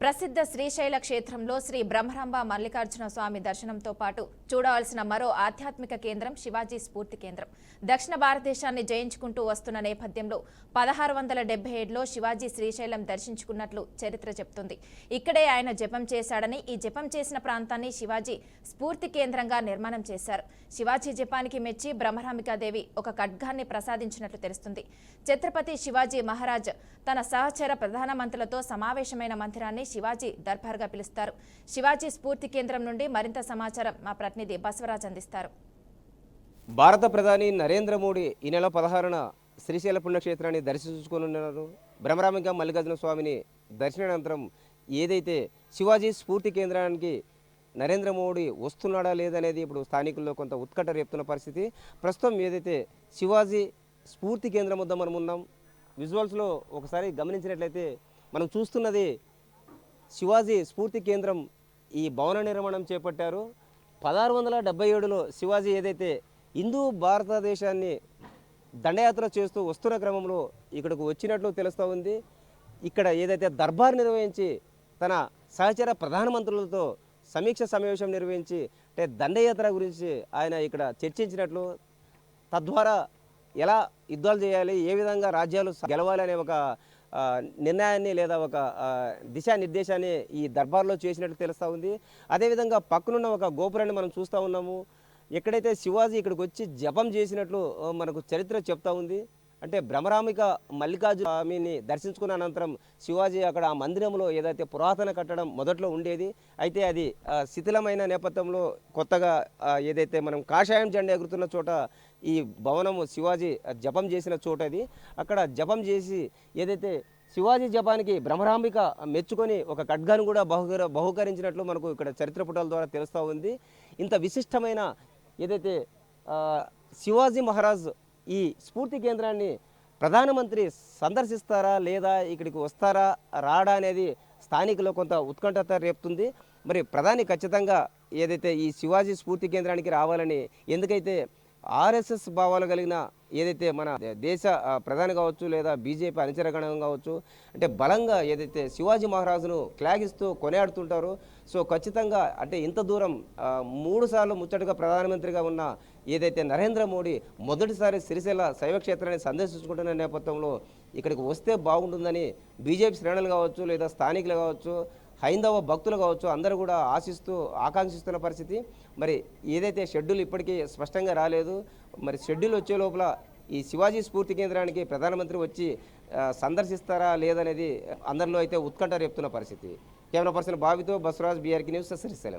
ప్రసిద్ధ శ్రీశైల క్షేత్రంలో శ్రీ బ్రహ్మరాంబ మల్లికార్జున స్వామి దర్శనంతో పాటు చూడవలసిన మరో ఆధ్యాత్మిక కేంద్రం శివాజీ స్ఫూర్తి కేంద్రం. దక్షిణ భారతదేశాన్ని జయించుకుంటూ వస్తున్న నేపథ్యంలో 1677లో శివాజీ శ్రీశైలం దర్శించుకున్నట్లు చరిత్ర చెబుతుంది. ఇక్కడే ఆయన జపం చేశాడని, ఈ జపం చేసిన ప్రాంతాన్ని శివాజీ స్ఫూర్తి కేంద్రంగా నిర్మాణం చేశారు. శివాజీ జపానికి మెచ్చి బ్రహ్మరాంబికాదేవి ఒక ఖడ్గాన్ని ప్రసాదించినట్లు తెలుస్తుంది. ఛత్రపతి శివాజీ మహారాజ్ తన సహచర ప్రధానమంత్రులతో సమావేశమైన మందిరాన్ని శివాజీ దర్బార్గా పిలుస్తారు. శివాజీ స్ఫూర్తి కేంద్రం నుండి మరింత సమాచారం మా ప్రతినిధి బసవరాజ్ అందిస్తారు. భారత ప్రధాని నరేంద్ర మోడీ ఈ నెల 16న శ్రీశైల పుణ్యక్షేత్రాన్ని దర్శించుకోనున్నారు. బ్రహ్మరాంబిక మల్లికార్జున స్వామిని దర్శనానంతరం ఏదైతే శివాజీ స్ఫూర్తి కేంద్రానికి నరేంద్ర మోడీ వస్తున్నాడా లేదనేది ఇప్పుడు స్థానికుల్లో కొంత ఉత్కంఠ రేపుతున్న పరిస్థితి. ప్రస్తుతం ఏదైతే శివాజీ స్ఫూర్తి కేంద్రం వద్ద మనం ఉన్నాం. విజువల్స్లో ఒకసారి గమనించినట్లయితే మనం చూస్తున్నది శివాజీ స్ఫూర్తి కేంద్రం. ఈ భవన నిర్మాణం చేపట్టారు 1677లో. శివాజీ ఏదైతే హిందూ భారతదేశాన్ని దండయాత్ర చేస్తూ వస్తున్న క్రమంలో ఇక్కడకు వచ్చినట్లు తెలుస్తూ ఉంది. ఇక్కడ ఏదైతే దర్బార్ నిర్వహించి తన సహచర ప్రధానమంత్రులతో సమీక్ష సమావేశం నిర్వహించి అంటే దండయాత్ర గురించి ఆయన ఇక్కడ చర్చించినట్లు, తద్వారా ఎలా యుద్ధాలు చేయాలి, ఏ విధంగా రాజ్యాలు గెలవాలి అనే ఒక నిర్ణయాన్ని లేదా ఒక దిశానిర్దేశాన్ని ఈ దర్బార్లో చేసినట్లు తెలుస్తూ ఉంది. అదేవిధంగా పక్కనున్న ఒక గోపురాన్ని మనం చూస్తూ ఉన్నాము. ఎక్కడైతే శివాజీ ఇక్కడికి వచ్చి జపం చేసినట్లు మనకు చరిత్ర చెప్తా ఉంది. అంటే బ్రహ్మరాంబిక మల్లికార్జున స్వామిని దర్శించుకున్న అనంతరం శివాజీ అక్కడ ఆ మందిరంలో ఏదైతే పురాతన కట్టడం మొదట్లో ఉండేది, అయితే అది శిథిలమైన నేపథ్యంలో కొత్తగా ఏదైతే మనం కాషాయం జెండా ఎగురుతున్న చోట ఈ భవనము శివాజీ జపం చేసిన చోట అది. అక్కడ జపం చేసి ఏదైతే శివాజీ జపానికి బ్రహ్మరాంబిక మెచ్చుకొని ఒక ఖడ్గాను కూడా బహుకరించినట్లు మనకు ఇక్కడ చరిత్ర పుటల ద్వారా తెలుస్తూ ఉంది. ఇంత విశిష్టమైన ఏదైతే శివాజీ మహారాజ్ ఈ స్ఫూర్తి కేంద్రాన్ని ప్రధానమంత్రి సందర్శిస్తారా లేదా ఇక్కడికి వస్తారా రాడా అనేది స్థానికులు కొంత ఉత్కంఠత రేపుతుంది. మరి ప్రధాని ఖచ్చితంగా ఏదైతే ఈ శివాజీ స్ఫూర్తి కేంద్రానికి రావాలని, ఎందుకైతే ఆర్ఎస్ఎస్ భావాలు కలిగిన ఏదైతే మన దేశ ప్రధాని కావచ్చు లేదా బీజేపీ అనుచరగణం కావచ్చు, అంటే బలంగా ఏదైతే శివాజీ మహారాజును శ్లాఘిస్తూ కొనియాడుతుంటారో, సో ఖచ్చితంగా అంటే ఇంత దూరం 3 సార్లు ముచ్చటగా ప్రధానమంత్రిగా ఉన్న ఏదైతే నరేంద్ర మోడీ మొదటిసారి శ్రీశైల శైవక్షేత్రాన్ని సందర్శించుకుంటున్న నేపథ్యంలో ఇక్కడికి వస్తే బాగుంటుందని బీజేపీ శ్రేణులు కావచ్చు లేదా స్థానికులు కావచ్చు, హైందవ భక్తులు కావచ్చు, అందరూ కూడా ఆకాంక్షిస్తున్న పరిస్థితి. మరి ఏదైతే షెడ్యూల్ ఇప్పటికీ స్పష్టంగా రాలేదు, మరి షెడ్యూల్ వచ్చే లోపల ఈ శివాజీ స్ఫూర్తి కేంద్రానికి ప్రధానమంత్రి వచ్చి సందర్శిస్తారా లేదనేది అందరిలో అయితే ఉత్కంఠ రేపుతున్న పరిస్థితి. కెమెరా పర్సన్ బాబితో బసవరాజ్, బీఆర్కే న్యూస్, శ్రీశైలం.